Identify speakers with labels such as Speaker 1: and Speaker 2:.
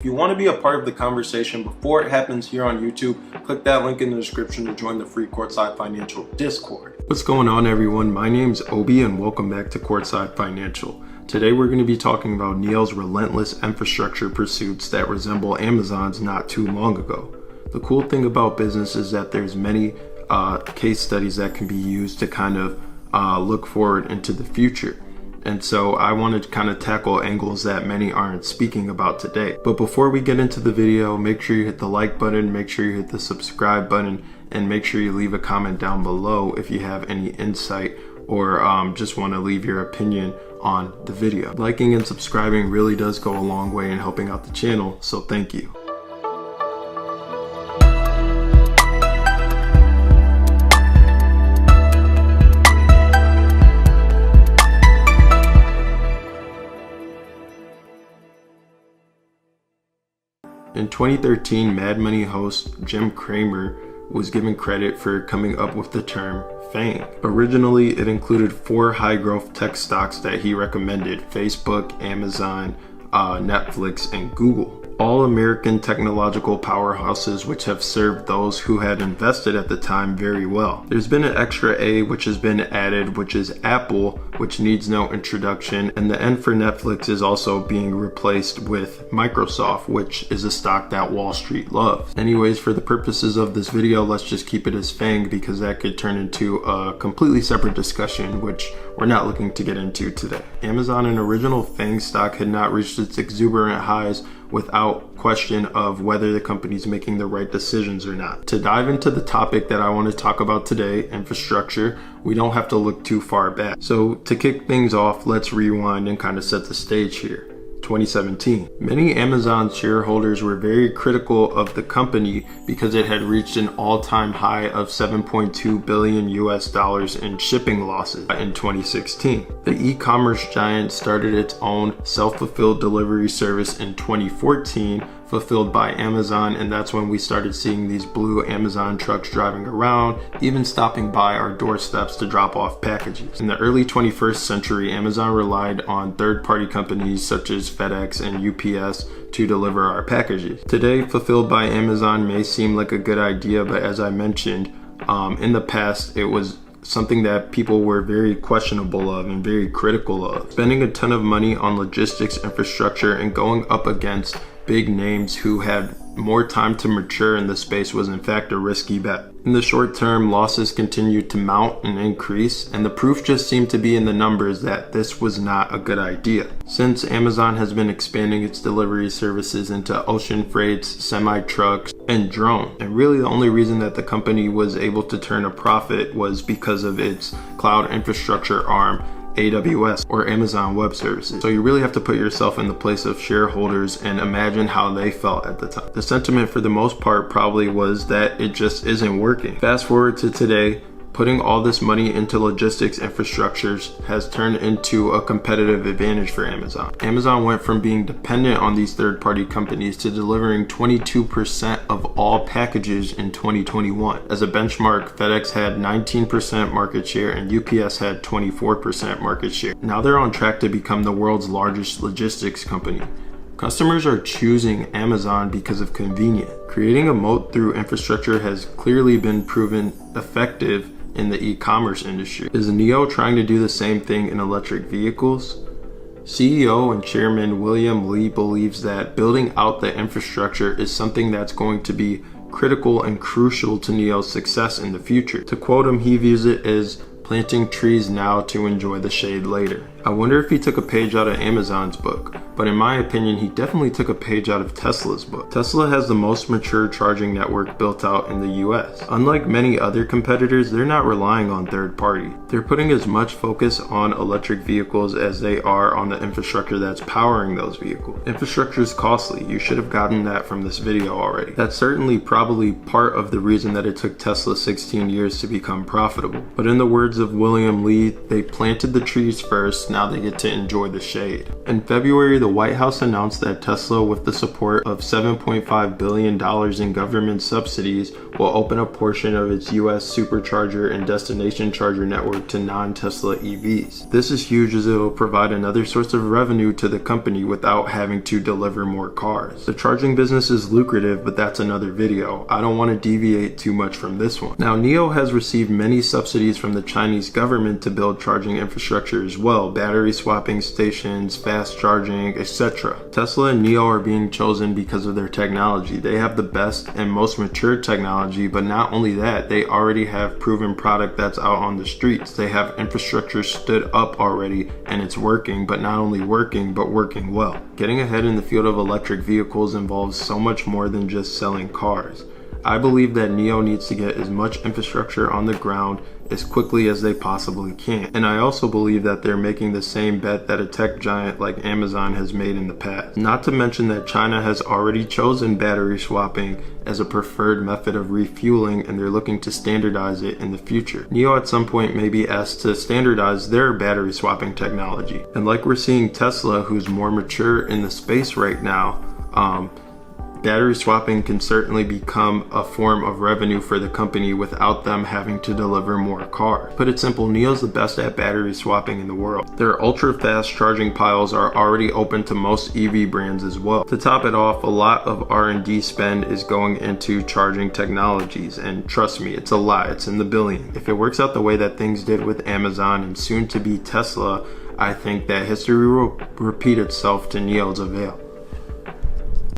Speaker 1: If you want to be a part of the conversation before it happens here on YouTube, click that link in the description to join the free Courtside Financial Discord. What's going on, everyone? My name's Obi and welcome back to Courtside Financial. Today we're going to be talking about NIO's relentless infrastructure pursuits that resemble Amazon's not too long ago. The cool thing about business is that there's many case studies that can be used to kind of look forward into the future. And so I wanted to kind of tackle angles that many aren't speaking about today. But before we get into the video, make sure you hit the like button, make sure you hit the subscribe button, and make sure you leave a comment down below if you have any insight or just want to leave your opinion on the video. Liking and subscribing really does go a long way in helping out the channel, so thank you. In 2013, Mad Money host Jim Cramer was given credit for coming up with the term FANG. Originally, it included 4 high-growth tech stocks that he recommended: Facebook, Amazon, Netflix, and Google. All American technological powerhouses which have served those who had invested at the time very well. There's been an extra A which has been added, which is Apple, which needs no introduction, and the N for Netflix is also being replaced with Microsoft, which is a stock that Wall Street loves. Anyways, for the purposes of this video, let's just keep it as FANG because that could turn into a completely separate discussion, which we're not looking to get into today. Amazon, an original FANG stock, had not reached its exuberant highs without question of whether the company's making the right decisions or not. To dive into the topic that I want to talk about today, infrastructure, we don't have to look too far back. So to kick things off, let's rewind and kind of set the stage here. 2017. Many Amazon shareholders were very critical of the company because it had reached an all-time high of $7.2 billion in shipping losses in 2016. The e-commerce giant started its own self-fulfilled delivery service in 2014, fulfilled by Amazon, and that's when we started seeing these blue Amazon trucks driving around, even stopping by our doorsteps to drop off packages. In the early 21st century, Amazon relied on third-party companies such as FedEx and UPS to deliver our packages. Today, fulfilled by Amazon may seem like a good idea, but as I mentioned, in the past, it was something that people were very questionable of and very critical of. Spending a ton of money on logistics infrastructure and going up against big names who had more time to mature in the space was in fact a risky bet. In the short term, losses continued to mount and increase, and the proof just seemed to be in the numbers that this was not a good idea. Since Amazon has been expanding its delivery services into ocean freights, semi-trucks, and drone, and really the only reason that the company was able to turn a profit was because of its cloud infrastructure arm, AWS, or Amazon Web Services. So you really have to put yourself in the place of shareholders and imagine how they felt at the time. The sentiment for the most part probably was that it just isn't working. Fast forward to today, putting all this money into logistics infrastructures has turned into a competitive advantage for Amazon. Amazon went from being dependent on these third-party companies to delivering 22% of all packages in 2021. As a benchmark, FedEx had 19% market share and UPS had 24% market share. Now they're on track to become the world's largest logistics company. Customers are choosing Amazon because of convenience. Creating a moat through infrastructure has clearly been proven effective in the e-commerce industry. Is NIO trying to do the same thing in electric vehicles? CEO and Chairman William Li believes that building out the infrastructure is something that's going to be critical and crucial to NIO's success in the future. To quote him, he views it as planting trees now to enjoy the shade later. I wonder if he took a page out of Amazon's book, but in my opinion, he definitely took a page out of Tesla's book. Tesla has the most mature charging network built out in the US. Unlike many other competitors, they're not relying on third party. They're putting as much focus on electric vehicles as they are on the infrastructure that's powering those vehicles. Infrastructure is costly. You should have gotten that from this video already. That's certainly probably part of the reason that it took Tesla 16 years to become profitable. But in the words of William Li, they planted the trees first, now they get to enjoy the shade. In February, the White House announced that Tesla, with the support of $7.5 billion in government subsidies, will open a portion of its US supercharger and destination charger network to non-Tesla EVs. This is huge as it will provide another source of revenue to the company without having to deliver more cars. The charging business is lucrative, but that's another video. I don't want to deviate too much from this one. Now, NIO has received many subsidies from the Chinese government to build charging infrastructure as well, battery swapping stations, fast charging, etc. Tesla and NIO are being chosen because of their technology. They have the best and most mature technology, but not only that, they already have proven product that's out on the streets. They have infrastructure stood up already, and it's working, but not only working, but working well. Getting ahead in the field of electric vehicles involves so much more than just selling cars. I believe that NIO needs to get as much infrastructure on the ground as quickly as they possibly can. And I also believe that they're making the same bet that a tech giant like Amazon has made in the past. Not to mention that China has already chosen battery swapping as a preferred method of refueling, and they're looking to standardize it in the future. NIO at some point may be asked to standardize their battery swapping technology. And like we're seeing Tesla, who's more mature in the space right now, battery swapping can certainly become a form of revenue for the company without them having to deliver more cars. Put it simple, NIO's the best at battery swapping in the world. Their ultra-fast charging piles are already open to most EV brands as well. To top it off, a lot of R&D spend is going into charging technologies, and trust me, it's a lot. It's in the billions. If it works out the way that things did with Amazon and soon to be Tesla, I think that history will repeat itself to NIO's avail.